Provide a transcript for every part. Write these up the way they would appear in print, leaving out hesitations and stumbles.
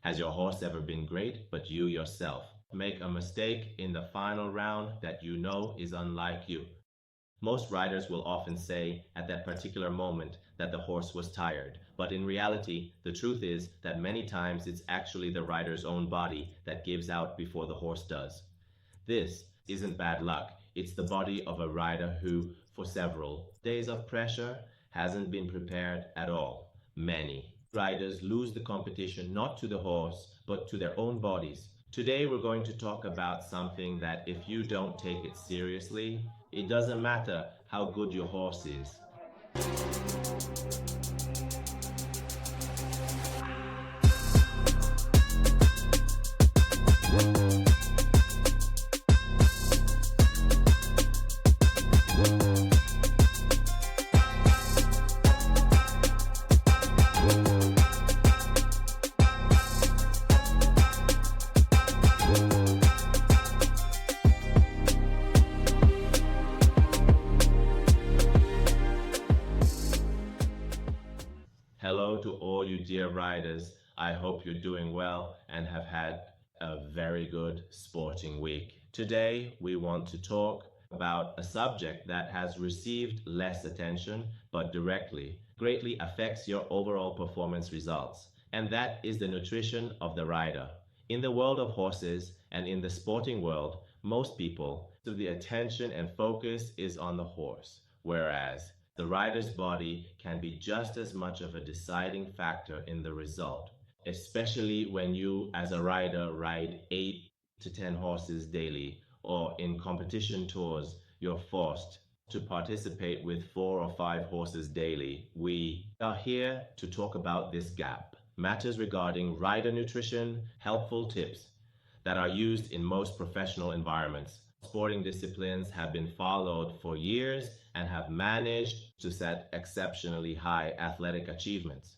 Has your horse ever been great, but you yourself make a mistake in the final round that you know is unlike you? Most riders will often say at that particular moment that the horse was tired, but in reality, the truth is that many times it's actually the rider's own body that gives out before the horse does. This isn't bad luck, it's the body of a rider who, for several days of pressure, hasn't been prepared at all. Many riders lose the competition not to the horse, but to their own bodies. Today, we're going to talk about something that if you don't take it seriously, it doesn't matter how good your horse is. Hello to all you dear riders. I hope you're doing well and have had a very good sporting week. Today, we want to talk about a subject that has received less attention but directly greatly affects your overall performance results, and that is the nutrition of the rider. In the world of horses and in the sporting world, most people, so the attention and focus is on the horse, whereas the rider's body can be just as much of a deciding factor in the result, especially when you, as a rider, ride 8 to 10 horses daily, or in competition tours, you're forced to participate with 4 or 5 horses daily. We are here to talk about this gap, matters regarding rider nutrition, helpful tips that are used in most professional environments. Sporting disciplines have been followed for years and have managed to set exceptionally high athletic achievements.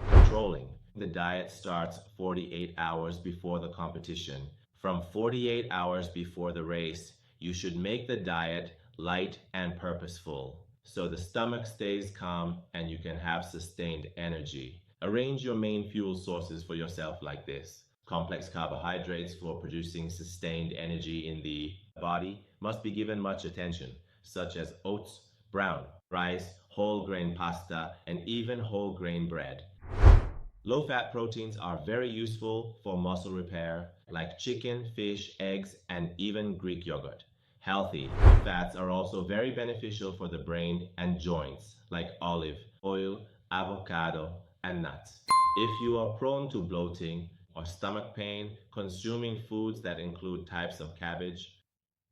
Controlling the diet starts 48 hours before the competition. From 48 hours before the race, you should make the diet light and purposeful so the stomach stays calm and you can have sustained energy. Arrange your main fuel sources for yourself like this. Complex carbohydrates for producing sustained energy in the body must be given much attention, such as oats, brown rice, whole grain pasta, and even whole grain bread. Low fat proteins are very useful for muscle repair, like chicken, fish, eggs, and even Greek yogurt. Healthy fats are also very beneficial for the brain and joints, like olive oil, avocado, and nuts. If you are prone to bloating or stomach pain, consuming foods that include types of cabbage,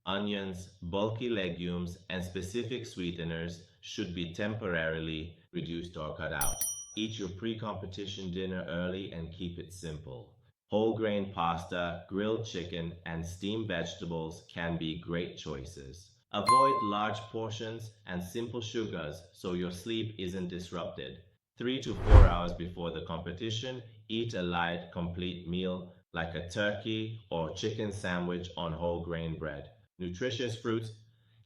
onions, bulky legumes, and specific sweeteners should be temporarily reduced or cut out. Eat your pre-competition dinner early and keep it simple. Whole grain pasta, grilled chicken, and steamed vegetables can be great choices. Avoid large portions and simple sugars so your sleep isn't disrupted. 3 to 4 hours before the competition, eat a light, complete meal like a turkey or chicken sandwich on whole grain bread. Nutritious fruits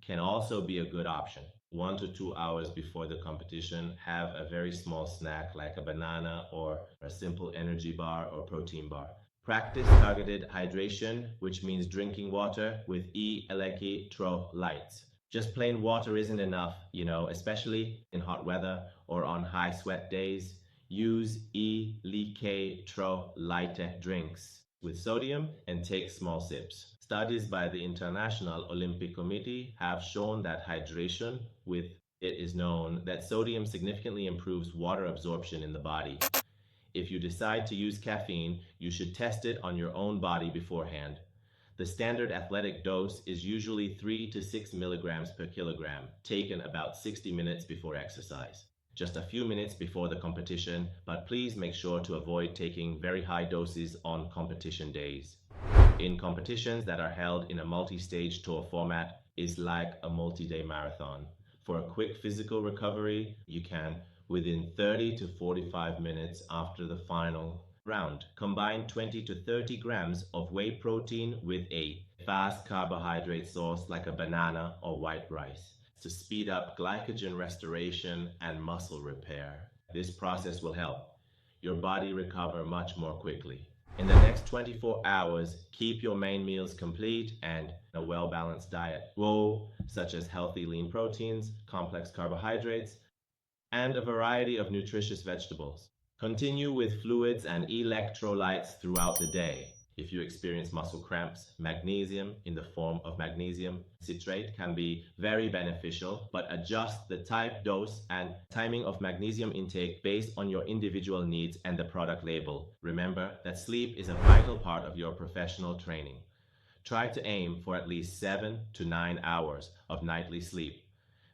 can also be a good option. 1 to 2 hours before the competition, have a very small snack like a banana or a simple energy bar or protein bar. Practice targeted hydration, which means drinking water with electrolytes. Just plain water isn't enough, especially in hot weather or on high sweat days. Use electrolyte drinks with sodium and take small sips. Studies by the International Olympic Committee have shown that hydration with it is known that sodium significantly improves water absorption in the body. If you decide to use caffeine, you should test it on your own body beforehand. The standard athletic dose is usually 3 to 6 milligrams per kilogram, taken about 60 minutes before exercise. Just a few minutes before the competition, but please make sure to avoid taking very high doses on competition days. In competitions that are held in a multi-stage tour format is like a multi-day marathon. For a quick physical recovery, you can, within 30 to 45 minutes after the final round, combine 20 to 30 grams of whey protein with a fast carbohydrate source like a banana or white rice to speed up glycogen restoration and muscle repair. This process will help your body recover much more quickly. In the next 24 hours, keep your main meals complete and a well balanced diet, such as healthy lean proteins, complex carbohydrates, and a variety of nutritious vegetables. Continue with fluids and electrolytes throughout the day. If you experience muscle cramps, magnesium in the form of magnesium citrate can be very beneficial, but adjust the type, dose, and timing of magnesium intake based on your individual needs and the product label. Remember that sleep is a vital part of your professional training. Try to aim for at least 7 to 9 hours of nightly sleep.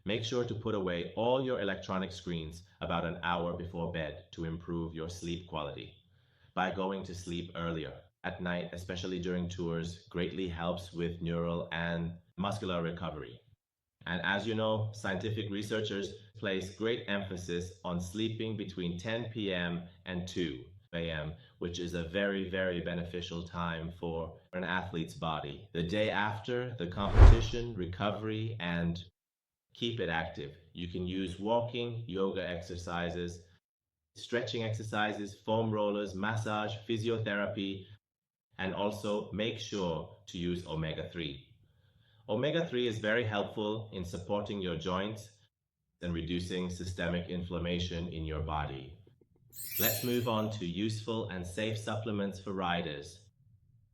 Make sure to put away all your electronic screens about an hour before bed to improve your sleep quality. By going to sleep earlier at night, especially during tours, greatly helps with neural and muscular recovery. And as you know, scientific researchers place great emphasis on sleeping between 10 p.m. and 2 a.m., which is a very, very beneficial time for an athlete's body. The day after the competition, recovery, and keep it active. You can use walking, yoga exercises, stretching exercises, foam rollers, massage, physiotherapy, and also make sure to use omega 3. Omega 3 is very helpful in supporting your joints and reducing systemic inflammation in your body. Let's move on to useful and safe supplements for riders.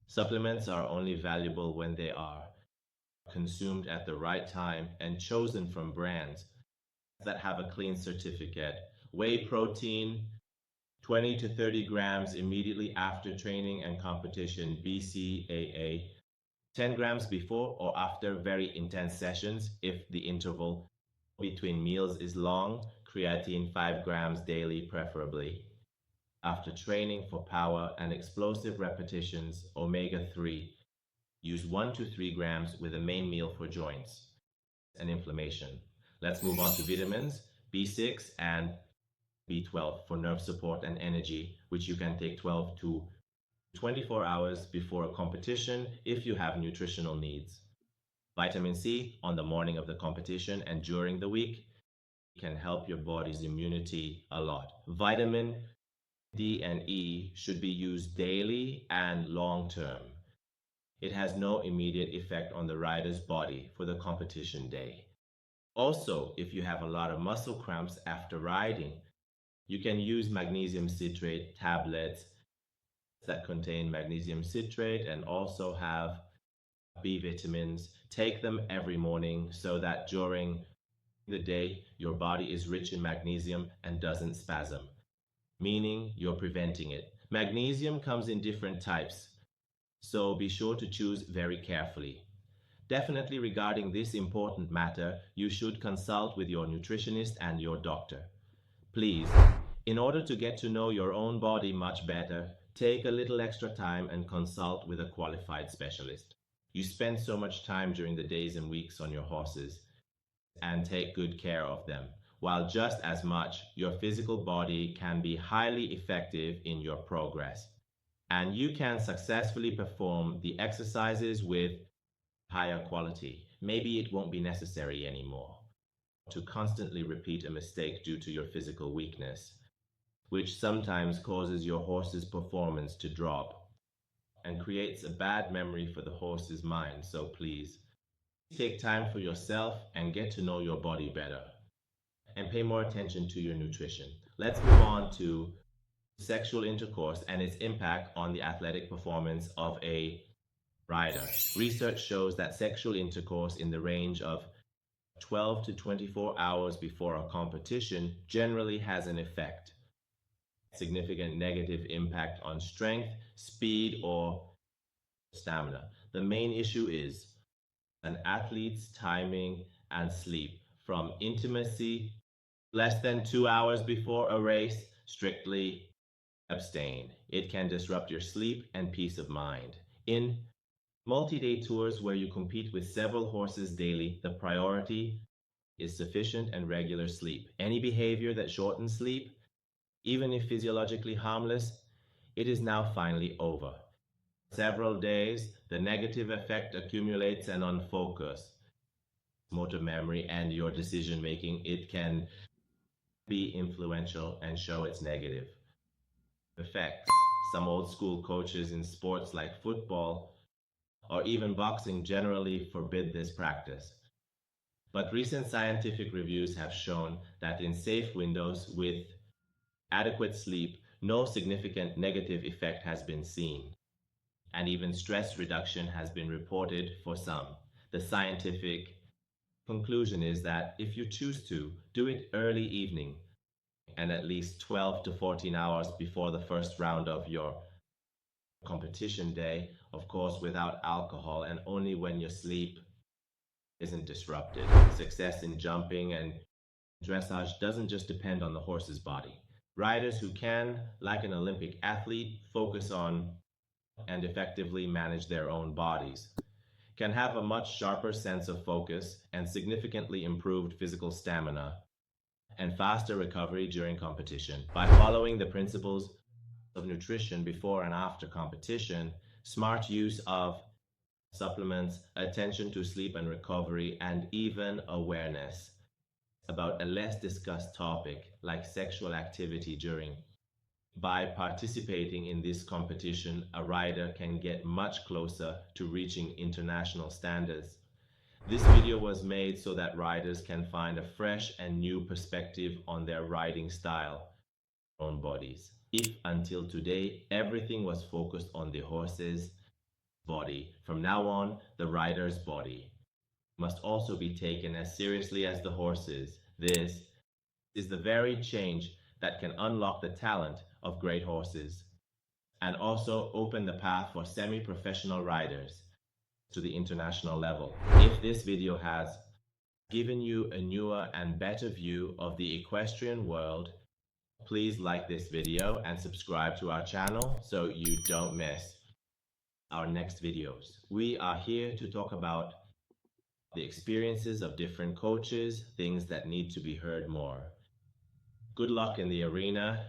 Supplements are only valuable when they are consumed at the right time and chosen from brands that have a clean certificate. Whey protein, 20 to 30 grams immediately after training and competition, BCAA, 10 grams before or after very intense sessions if the interval between meals is long, creatine 5 grams daily preferably. After training for power and explosive repetitions, omega 3, use 1 to 3 grams with a main meal for joints and inflammation. Let's move on to vitamins, B6 and B12 for nerve support and energy, which you can take 12 to 24 hours before a competition if you have nutritional needs. Vitamin C on the morning of the competition and during the week can help your body's immunity a lot. Vitamin D and E should be used daily and long term. It has no immediate effect on the rider's body for the competition day. Also, if you have a lot of muscle cramps after riding, you can use magnesium citrate tablets that contain magnesium citrate and also have B vitamins. Take them every morning so that during the day your body is rich in magnesium and doesn't spasm, meaning you're preventing it. Magnesium comes in different types, so be sure to choose very carefully. Definitely regarding this important matter, you should consult with your nutritionist and your doctor. Please, in order to get to know your own body much better, take a little extra time and consult with a qualified specialist. You spend so much time during the days and weeks on your horses and take good care of them, while just as much your physical body can be highly effective in your progress. And you can successfully perform the exercises with higher quality. Maybe it won't be necessary anymore to constantly repeat a mistake due to your physical weakness, which sometimes causes your horse's performance to drop and creates a bad memory for the horse's mind. So please take time for yourself and get to know your body better and pay more attention to your nutrition. Let's move on to sexual intercourse and its impact on the athletic performance of a rider. Research shows that sexual intercourse in the range of 12 to 24 hours before a competition generally has an effect. Significant negative impact on strength, speed, or stamina. The main issue is an athlete's timing and sleep. From intimacy less than 2 hours before a race, strictly abstain. It can disrupt your sleep and peace of mind. In multi-day tours where you compete with several horses daily, the priority is sufficient and regular sleep. Any behavior that shortens sleep, even if physiologically harmless, it is now finally over. Several days, the negative effect accumulates and on focus, motor memory, and your decision making. It can be influential and show its negative effects. Some old school coaches in sports like football or even boxing generally forbid this practice. But recent scientific reviews have shown that in safe windows with adequate sleep, no significant negative effect has been seen, and even stress reduction has been reported for some. The scientific conclusion is that if you choose to, do it early evening and at least 12 to 14 hours before the first round of your competition day, of course, without alcohol and only when your sleep isn't disrupted. Success in jumping and dressage doesn't just depend on the horse's body. Riders who can, like an Olympic athlete, focus on and effectively manage their own bodies can have a much sharper sense of focus and significantly improved physical stamina and faster recovery during competition. By following the principles of nutrition before and after competition, smart use of supplements, attention to sleep and recovery, and even awareness about a less discussed topic like sexual activity during. By participating in this competition, a rider can get much closer to reaching international standards. This video was made so that riders can find a fresh and new perspective on their riding style, own bodies. If until today everything was focused on the horse's body, from now on the rider's body must also be taken as seriously as the horses. This is the very change that can unlock the talent of great horses and also open the path for semi-professional riders to the international level. If this video has given you a newer and better view of the equestrian world, please like this video and subscribe to our channel so you don't miss our next videos. We are here to talk about the experiences of different coaches, things that need to be heard more. Good luck in the arena.